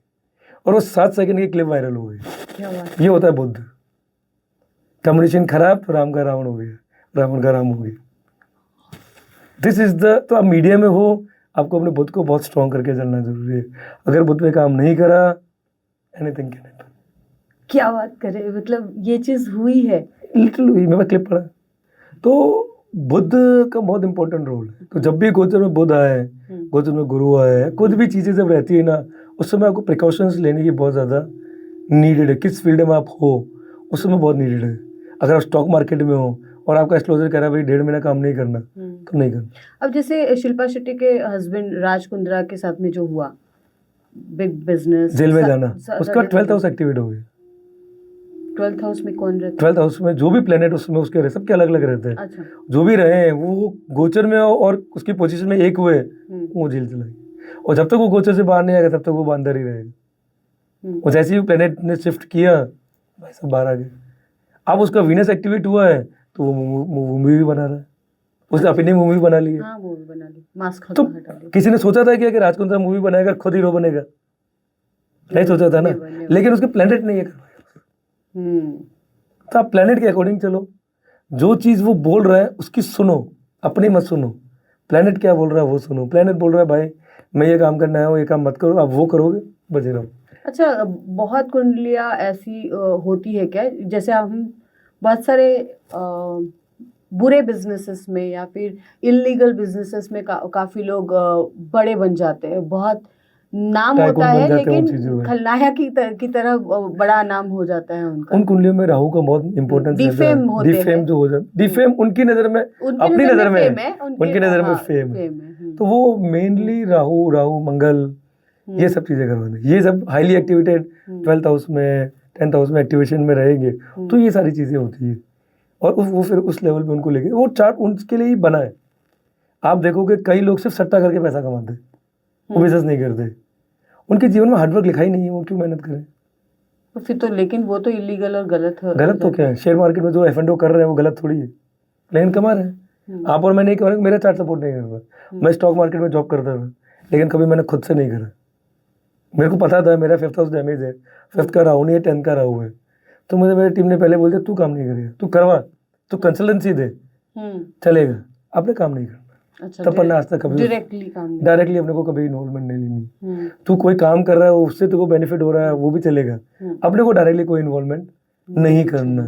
और वो 7 सेकंड की क्लिप वायरल हो गई। ये होता है बुध। कम्युनिकेशन खराब तो राम का रावण हो गया, रावण का राम हो गया। दिस इज द, तो आप मीडिया में हो, आपको अपने बुध को बहुत स्ट्रॉन्ग करके चलना जरूरी है। अगर बुध में काम नहीं करा, एनीथिंग कैन हैपन। क्या बात करे, मतलब ये चीज हुई है, लिटिल हुई। मैं क्लिप पढ़ा तो बुध का बहुत इंपॉर्टेंट रोल है। तो जब भी गोचर में बुध आए, गोचर में गुरु आए, कुछ भी चीज़ें जब रहती है ना, उस समय आपको प्रिकॉशंस लेने की बहुत ज़्यादा नीडेड है। किस फील्ड में आप हो उस समय बहुत नीडेड है। अगर आप स्टॉक मार्केट में हो और आपका एस्ट्रोलॉजर कह रहा है भाई 1.5 महीना काम नहीं करना, तो नहीं करना। अब जैसे शिल्पा शेट्टी के हस्बैंड राज कुंद्रा के साथ में जो हुआ, बिग बिजनेस, जेल में जाना, उसका 12th हाउस एक्टिवेट हो गया। 12th हाउस में कौन रहता है? 12th हाउस में जो भी प्लेनेट उसमें उसके रहे, सबके अलग अलग रहते हैं। अच्छा। जो भी रहे हैं वो गोचर में और उसकी पोजीशन में एक हुए, वो जेल चलाएगी। और जब तक वो गोचर से बाहर नहीं आएगा तब तक वो अंदर ही रहेगा। और जैसे ही प्लेनेट ने शिफ्ट किया, भाई सब बाहर आ गए। अब उसका वीनस एक्टिवेट हुआ है तो वो मूवी भी बना रहा है, उसने अपनी मूवी बना ली है। हाँ, मूवी बना ली, मास्क तो किसी ने सोचा था कि राज कुंद्रा मूवी बनाएगा खुद हीरो बनेगा? नहीं सोचा था ना, लेकिन उसके प्लेनेट ने ये करवाया। तो आप प्लेनेट के अकॉर्डिंग चलो, जो चीज़ वो बोल रहा है उसकी सुनो, अपनी मत सुनो। प्लेनेट क्या बोल रहा है वो सुनो। प्लेनेट बोल रहा है भाई मैं ये काम करना है, ये काम मत करो, आप वो करोगे, बचे रहो। अच्छा, बहुत कुंडलियाँ ऐसी होती है क्या, जैसे हम बहुत सारे बुरे बिजनेसेस में या फिर इलीगल बिजनेसेस में काफ़ी लोग बड़े बन जाते हैं, बहुत नाम होता है, लेकिन खलनायक की तरह बड़ा नाम हो जाता है उनका। उन कुंडलियों में राहु का बहुत इंपॉर्टेंस है। डिफेम जो हो जाता है, डिफेम उनकी नज़र में, अपनी नज़र में, उनकी नज़र में फेम है। तो वो मेनली राहु मंगल ये सब चीज़ें करवाते हैं। ये सब हाईली एक्टिवेटेड 12th हाउस में, 10th हाउस में एक्टिवेशन में रहेंगे तो ये सारी चीज़ें होती है। और वो फिर उस लेवल पे उनको लेके वो चार्ट उनके लिए ही बना है। आप देखोगे कई लोग सिर्फ सट्टा करके पैसा कमाते हैं, वो बिजनेस नहीं करते। उनके जीवन में हार्डवर्क लिखा ही नहीं है, वो क्यों मेहनत करें? तो फिर तो, लेकिन वो तो इलीगल और गलत है। गलत तो क्या है? शेयर मार्केट में जो F&O कर रहे हैं वो गलत थोड़ी है, लेकिन कमा रहे हैं। आप और मैं नहीं कमा रहे, मेरा चार्ट सपोर्ट नहीं करता। मैं स्टॉक मार्केट में जॉब करता था, लेकिन कभी मैंने खुद से नहीं करा। मेरे को पता था मेरा 5th हाउस डैमेज है, 5th का राहु नहीं है, 10th का राहु है। तो मुझे मेरी टीम ने पहले बोल दिया तू काम नहीं करेगा, तू करवा, तू कंसल्टेंसी दे, चलेगा, आपने काम नहीं करना। अच्छा, तब पढ़ना आज तक कभी डायरेक्टली अपने को कभी इन्वॉल्वमेंट नहीं लेनी। तू कोई काम कर रहा है उससे तुझको बेनिफिट हो रहा है वो भी चलेगा, अपने को डायरेक्टली कोई इन्वॉल्वमेंट नहीं करना।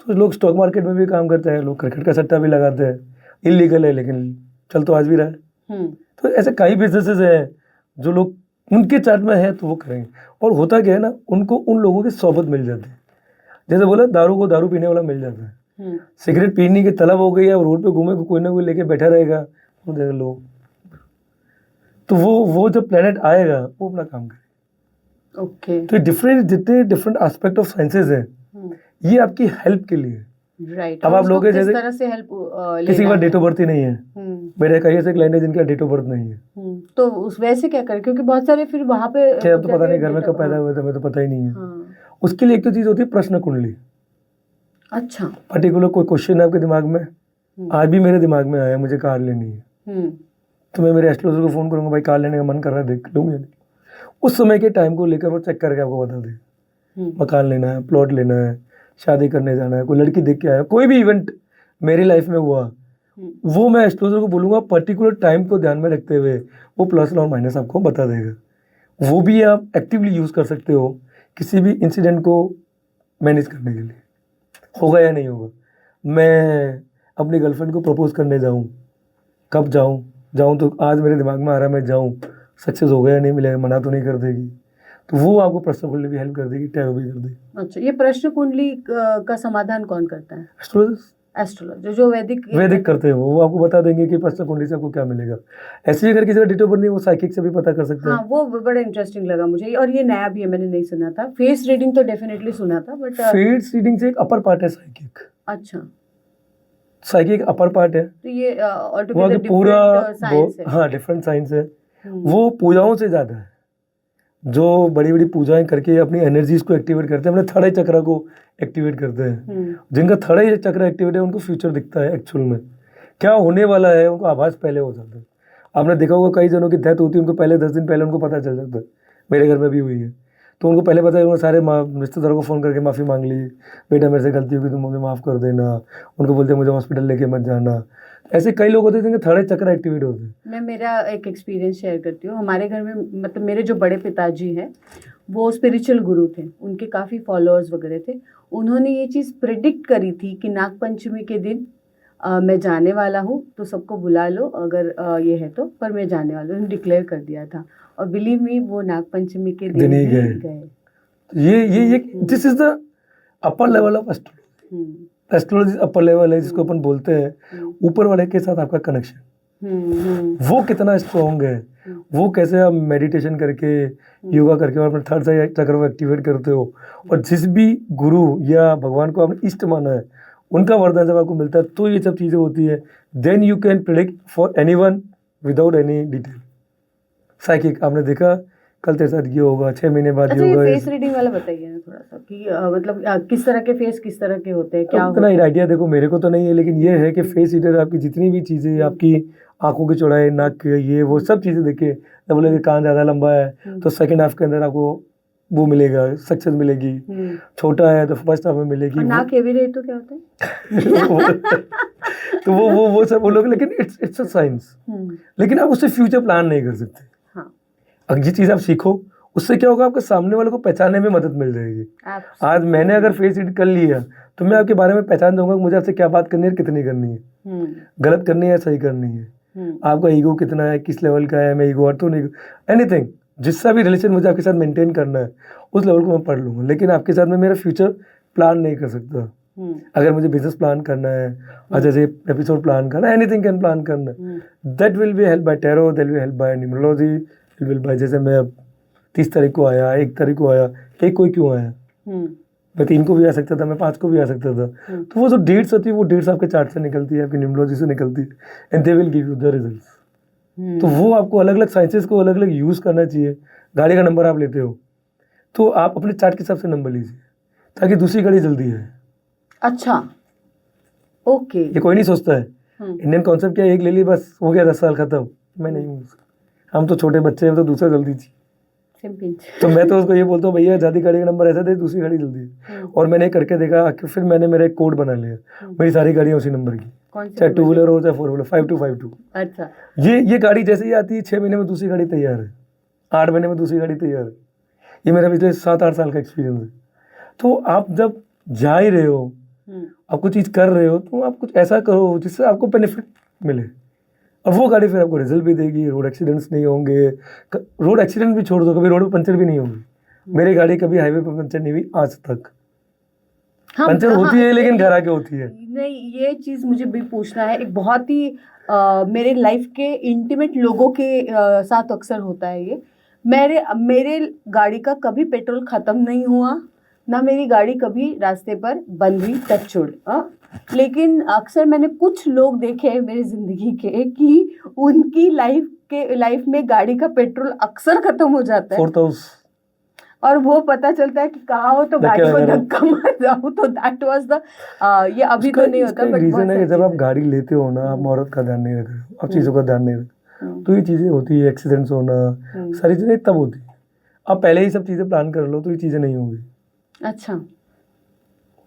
तो लोग स्टॉक मार्केट में भी काम करते हैं, लोग क्रिकेट का सट्टा भी लगाते हैं, इलीगल है लेकिन चल तो आज भी रहा है। तो ऐसे कई बिजनेसेस हैं जो लोग उनके चार्ट में है तो वो करेंगे। और होता क्या है ना, उनको उन लोगों की सोबत मिल जाती है। जैसे बोला दारू को दारू पीने वाला मिल जाता है, सिगरेट पीने की तलब हो गई है, रोड पे घूमे कोई ना कोई लेके बैठा रहेगा, तो देख लो। तो वो जब प्लेनेट आएगा वो अपना काम करेगा। ओके। तो जितने डिफरेंट एस्पेक्ट ऑफ साइंसेज हैं, ये आपकी हेल्प के लिए। राइट। अब आप लोग जैसे तरह से हेल्प किसी के पास डेट ऑफ बर्थ ही नहीं है, मेरे कई ऐसे क्लाइंट है जिनका डेट ऑफ बर्थ नहीं है, तो उस वैसे क्या करें? क्योंकि बहुत सारे फिर वहाँ पे अब तो पता नहीं घर में कब पैदा हुए थे, हमें तो पता ही नहीं है। उसके लिए एक तो चीज होती है प्रश्न कुंडली। अच्छा। पर्टिकुलर कोई क्वेश्चन है आपके दिमाग में, आज भी मेरे दिमाग में आया मुझे कार लेनी है, तो मैं मेरे एस्ट्रोलॉजर को फोन करूंगा भाई कार लेने का मन कर रहा है, देख लूंगा। उस समय के टाइम को लेकर वो चेक करके आपको बता दे, मकान लेना है, प्लॉट लेना है, शादी करने जाना है, कोई लड़की देख के आया, कोई भी इवेंट मेरी लाइफ में हुआ, वो मैं एस्ट्रोलॉजर को बोलूँगा पर्टिकुलर टाइम को ध्यान में रखते हुए वो प्लस और माइनस आपको बता देगा। वो भी आप एक्टिवली यूज़ कर सकते हो किसी भी इंसिडेंट को मैनेज करने के लिए। होगा या नहीं होगा, मैं अपनी गर्लफ्रेंड को प्रपोज करने जाऊँ, कब जाऊँ तो आज मेरे दिमाग में आ रहा है मैं जाऊँ, सक्सेस होगा या नहीं मिलेगा, मना तो नहीं कर देगी, तो वो आपको प्रश्न कुंडली भी हेल्प कर देगी, टैरो भी कर देगी। अच्छा, ये प्रश्न कुंडली का समाधान कौन करता है? एस्ट्रोलॉजर जो वैदिक करते हैं वो आपको बता देंगे कि प्रश्न कुंडली से आपको क्या मिलेगा। ऐसे ही अगर किसी का डेट ऑफ बर्थ नहीं वो साइकिक से भी पता कर सकते हैं। हाँ, वो बड़ा इंटरेस्टिंग लगा मुझे, और ये नया भी है, मैंने नहीं सुना था। फेस रीडिंग तो डेफिनेटली सुना था, बट फेस रीडिंग से एक अपर पार्ट है साइकिक। अच्छा, साइकिक अपर पार्ट है, तो ये वो आगे पूरा साइंस है। हाँ डिफरेंट साइंस है। वो पूजाओं से ज़्यादा है, जो बड़ी बड़ी पूजाएं करके अपनी एनर्जीज को एक्टिवेट करते हैं, अपने थर्ड आई चक्र को एक्टिवेट करते हैं। जिनका थर्ड आई चक्र एक्टिवेट है उनको फ्यूचर दिखता है, एक्चुअल में क्या होने वाला है उनको आभास पहले हो जाता है। आपने देखा होगा कई जनों की डेथ होती है उनको पहले 10 दिन पहले उनको पता चल जाता है। मेरे घर में भी हुई है, तो उनको पहले पता है, उन्होंने सारे रिश्तेदारों को फ़ोन करके माफ़ी मांग ली, बेटा मेरे से गलती होगी तुम मुझे माफ़ कर देना, उनको बोलते मुझे हॉस्पिटल लेके मत जाना। ऐसे कई लोग होते हैं जिनके थर्ड आई चक्र एक्टिवेट होते हैं। मैं मेरा एक एक्सपीरियंस शेयर करती हूँ। हमारे घर में मतलब मेरे जो बड़े पिताजी हैं वो स्पिरिचुअल गुरु थे, उनके काफ़ी फॉलोअर्स वगैरह थे। उन्होंने ये चीज़ प्रिडिक्ट करी थी कि नाग पंचमी के दिन मैं जाने वाला हूँ, तो सबको बुला लो अगर ये है तो, पर मैं जाने वाला हूँ, डिक्लेयर कर दिया था। और बिलीव मी वो नाग पंचमी के दिन ही गए। ये this is the upper level of astrology. Astrology upper level है जिसको अपन बोलते हैं ऊपर वाले के साथ आपका कनेक्शन, वो कितना स्ट्रॉन्ग है, वो कैसे आप मेडिटेशन करके योगा करके और अपने थर्ड आई चक्र को एक्टिवेट करते हो, और जिस भी गुरु या भगवान को आपने इष्ट माना है उनका वरदान जब आपको मिलता है तो ये सब चीज़ें होती है। Then you can predict for anyone without any detail. Psychic आपने देखा कल तेरे साथ ये होगा, 6 महीने बाद ये होगा। फेस रीडिंग वाला बताइए ना थोड़ा सा कि मतलब किस तरह के फेस किस तरह के होते हैं, क्या उतना आइडिया देखो मेरे को तो नहीं है, लेकिन ये है कि फेस रीडर आपकी जितनी भी चीज़ें आपकी आंखों की चौड़ाई, नाक की, ये वो सब चीज़ें देखे, जब बोले कान ज़्यादा लंबा है तो सेकंड हाफ के अंदर आपको वो मिलेगा, सक्सेस मिलेगी, छोटा है तो फर्स्ट हाफ में मिलेगी। नाक हेवी रहे तो क्या होता है? तो वो सब वो लोग, लेकिन इट्स अ साइंस, लेकिन आप उससे फ्यूचर प्लान नहीं कर सकते। अगर ये चीज़ आप सीखो उससे क्या होगा, आपके सामने वाले को पहचानने में मदद मिल जाएगी। आज मैंने अगर फेस रीड कर लिया तो मैं आपके बारे में पहचान दूंगा कि मुझे आपसे क्या बात करनी है, कितनी करनी है, गलत करनी है, सही करनी है, आपका ईगो कितना है, किस लेवल का है, मैं ईगो तो नहीं, एनीथिंग, जिसका भी रिलेशन मुझे आपके साथ मेंटेन करना है उस लेवल को मैं पढ़ लूँगा। लेकिन आपके साथ में मेरा फ्यूचर प्लान नहीं कर सकता। अगर मुझे बिजनेस प्लान करना है और जैसे एपिसोड प्लान करना है, एनीथिंग कैन प्लान करना है, that will be help by tarot, that will help by numerology, will buy, जैसे मैं अब 30 तारीख को आया, 1 तारीख को आया, एक कोई क्यों आया, मैं 3 को भी आ सकता था, मैं 5 को भी आ सकता था। तो वो जो डेट्स होती है वो डेट्स आपके चार्ट से निकलती है, आपकी न्यूमरोलॉजी से निकलती है, and they will give you the results. तो वो आपको अलग अलग साइंसेस को अलग अलग यूज़ करना चाहिए। गाड़ी का नंबर आप लेते हो तो आप अपने चार्ट के हिसाब से नंबर लीजिए ताकि दूसरी गाड़ी जल्दी है। अच्छा, ओके। ये कोई नहीं सोचता है, इंडियन कॉन्सेप्ट क्या है, एक ले ली बस हो गया 10 साल खत्म। मैं नहीं हूँ, हम तो छोटे बच्चे हैं, तो दूसरा जल्दी थी। तो मैं तो उसको ये बोलता हूँ भैया ज्यादा गाड़ी का नंबर ऐसा दे, दूसरी गाड़ी जल्दी। और मैंने करके देखा, फिर मैंने मेरा एक कोड बना लिया, मेरी सारी गाड़ियाँ उसी नंबर की, चाहे 2 व्हीलर हो चाहे 4 व्हीलर, 5252। अच्छा, ये गाड़ी जैसे ही आती है 6 महीने में दूसरी गाड़ी तैयार है, 8 महीने में दूसरी गाड़ी तैयार है। ये मेरा पिछले 7-8 साल का एक्सपीरियंस है। तो आप जब जा ही रहे हो, आप कुछ चीज़ कर रहे हो, तो आप कुछ ऐसा करो जिससे आपको बेनिफिट मिले, और वो गाड़ी फिर आपको रिजल्ट भी देगी। रोड एक्सीडेंट्स नहीं होंगे, रोड एक्सीडेंट भी छोड़ दो, कभी रोड पे पंचर भी नहीं होगी। मेरी गाड़ी कभी हाईवे पे पंचर नहीं हुई आज तक। पंचर होती है लेकिन घर आके होती है। नहीं, ये चीज़ मुझे भी पूछना है। एक बहुत ही मेरे लाइफ के इंटीमेट लोगों के साथ अक्सर होता है ये। मेरे गाड़ी का कभी पेट्रोल ख़त्म नहीं हुआ, ना मेरी गाड़ी कभी रास्ते पर बंद हुई, टचवुड। लेकिन अक्सर मैंने कुछ लोग देखे हैं मेरी ज़िंदगी के कि उनकी लाइफ में गाड़ी का पेट्रोल अक्सर ख़त्म हो जाता है, और वो पता चलता है कि कहाँ हो तो गाड़ी को धक्का मार जाऊँ। तो दैट वाज द ये अभी तो नहीं होता, बट रीज़न है कि जब आप गाड़ी लेते हो ना, आप औरत का ध्यान नहीं रख रहे हो, आप चीज़ों का ध्यान नहीं रख, तो ये चीज़ें होती है, एक्सीडेंट्स होना, सारी चीज़ें तब होती है। आप पहले ही सब चीज़ें प्लान कर लो तो ये चीज़ें नहीं होंगी। अच्छा,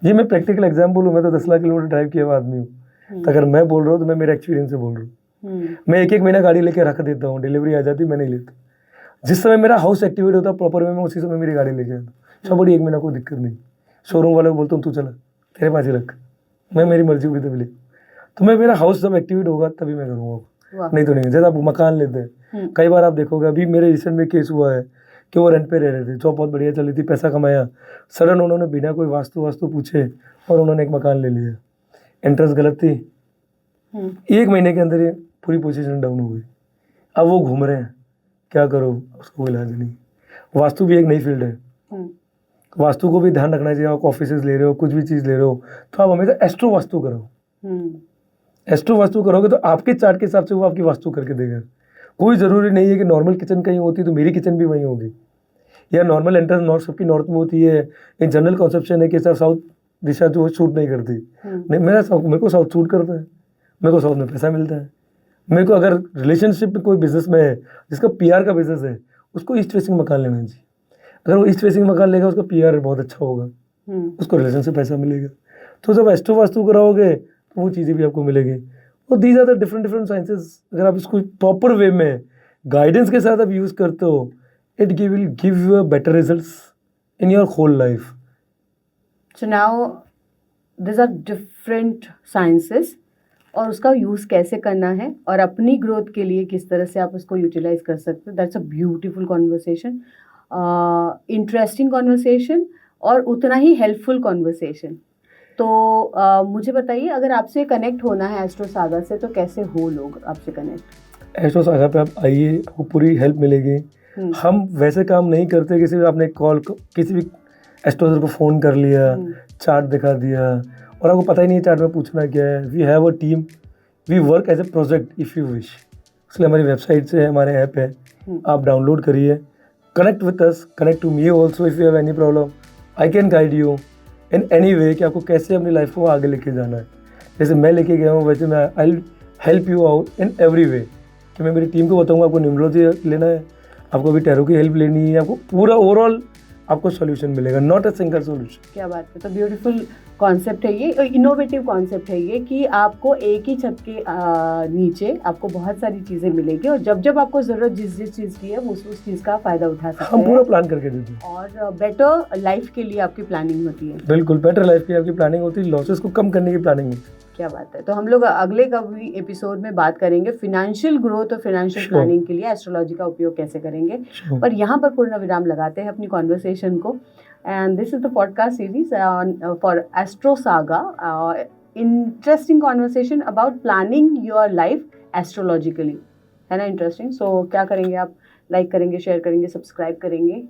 ये मैं प्रैक्टिकल एग्जाम्पल हूँ, मैं तो 10 लाख किलोमीटर ड्राइव किया हुआ आदमी हूँ। तो अगर मैं बोल रहा हूँ तो मैं मेरे एक्सपीरियंस से बोल रहा हूँ। मैं 1-1 महीना गाड़ी लेके रख देता हूँ, डिलीवरी आ जाती मैं नहीं लेता। जिस समय मेरा हाउस एक्टिवेट होता प्रॉपर वे में उसी समय मेरी गाड़ी लेके आता। सब बड़ी 1 महीना कोई दिक्कत नहीं। शोरूम वाले को बोलता हूँ तू चला, तेरे पास ही रख, मैं मेरी मर्जी हुई तभी ले। तो मैं मेरा हाउस जब एक्टिवेट होगा तभी मैं करूँगा, नहीं तो नहीं। जैसे आप मकान लेते हैं, कई बार आप देखोगे, अभी मेरे रिसेंट में केस हुआ है कि वो रेंट पे रह रहे थे, जॉब बहुत बढ़िया चल रही थी, पैसा कमाया, सडन उन्होंने बिना कोई वास्तु पूछे और उन्होंने एक मकान ले लिया। एंट्रेंस गलत थी, 1 महीने के अंदर ये पूरी पोजीशन डाउन हो गई। अब वो घूम रहे हैं, क्या करो, उसको कोई इलाज नहीं। वास्तु भी एक नई फील्ड है, वास्तु को भी ध्यान रखना चाहिए। आप ऑफिसेज ले रहे हो, कुछ भी चीज़ ले रहे हो, तो आप हमेशा एस्ट्रो वास्तु करो। एस्ट्रो वास्तु करोगे तो आपके चार्ट के हिसाब से वो आपकी वास्तु करके देगा। कोई ज़रूरी नहीं है कि नॉर्मल किचन कहीं होती तो मेरी किचन भी वहीं होगी, या नॉर्मल एंट्रेंस नॉर्थ सबकी नॉर्थ में होती है। एक जनरल कॉन्सेप्शन है कि सर साउथ दिशा जो शूट नहीं करती, नहीं मेरे को साउथ शूट करता है, मेरे को साउथ में पैसा मिलता है। मेरे को अगर रिलेशनशिप में कोई बिजनेस में है जिसका पीआर का बिजनेस है, उसको ईस्ट फेसिंग मकान लेना चाहिए। अगर वो ईस्ट फेसिंग मकान लेगा उसका पीआर बहुत अच्छा होगा, उसको रिलेशन से पैसा मिलेगा। तो जब एस्ट्रो वास्तु कराओगे तो वो चीज़ें भी आपको मिलेगी। और these are the different sciences. अगर आप इसको प्रॉपर वे में गाइडेंस के साथ आप यूज़ करते हो, it will give you a better results in your whole life. So now these are different sciences और उसका यूज़ कैसे करना है और अपनी ग्रोथ के लिए किस तरह से आप उसको यूटिलाइज कर सकते हो। That's a beautiful conversation, interesting conversation और उतना ही हेल्पफुल कॉन्वर्सेशन। तो मुझे बताइए, अगर आपसे कनेक्ट होना है एस्ट्रो सागा से तो कैसे हो लोग आपसे कनेक्ट? एस्ट्रो सागा पे आप आइए, आपको पूरी हेल्प मिलेगी। हम वैसे काम नहीं करते किसी भी आपने कॉल किसी भी एस्ट्रोलॉजर को फ़ोन कर लिया, चार्ट दिखा दिया और आपको पता ही नहीं चार्ट में पूछना क्या है। We have a team, we work as a project if you wish. इसलिए हमारी वेबसाइट से हमारे ऐप है, आप डाउनलोड करिए, connect with us, connect to me also if you have any problem. I can guide you in any way कि आपको कैसे अपनी लाइफ को आगे लेके जाना है। जैसे मैं लेके गया हूँ वैसे मैं I will help you out in every way. कि मैं मेरी टीम को बताऊँगा आपको न्यूमरोलॉजी लेना है, आपको भी टैरो की हेल्प लेनी है, आपको पूरा ओवरऑल आपको सॉल्यूशन मिलेगा, नॉट अ सिंगल सॉल्यूशन। क्या बात है। तो ब्यूटीफुल कॉन्सेप्ट है ये, इनोवेटिव कॉन्सेप्ट है ये कि आपको एक ही छत के नीचे आपको बहुत सारी चीज़ें मिलेगी और जब जब आपको ज़रूरत जिस चीज़ की है उस चीज़ का फ़ायदा उठा सकते हैं। हम पूरा प्लान करके देते हैं और बेटर लाइफ के लिए आपकी प्लानिंग होती है। बिल्कुल, बेटर लाइफ की आपकी प्लानिंग होती है, लॉसेस को कम करने की प्लानिंग होती है। क्या बात है। तो हम लोग अगले कभी एपिसोड में बात करेंगे फिनेंशियल ग्रोथ और फिनेंशियल प्लानिंग के लिए एस्ट्रोलॉजी का उपयोग कैसे करेंगे। पर यहाँ पर पूर्ण विराम लगाते हैं अपनी कॉन्वर्सेशन को। And this is the podcast series for astro saga, interesting conversation about planning your life astrologically. है ना इंटरेस्टिंग? सो क्या करेंगे आप? लाइक करेंगे, शेयर करेंगे, सब्सक्राइब करेंगे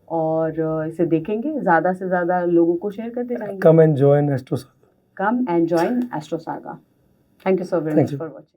और इसे देखेंगे, ज़्यादा से ज़्यादा लोगों को शेयर करते जाएंगे। Come and join astro saga. Come and join Astro Saga. Thank you so very much for watching.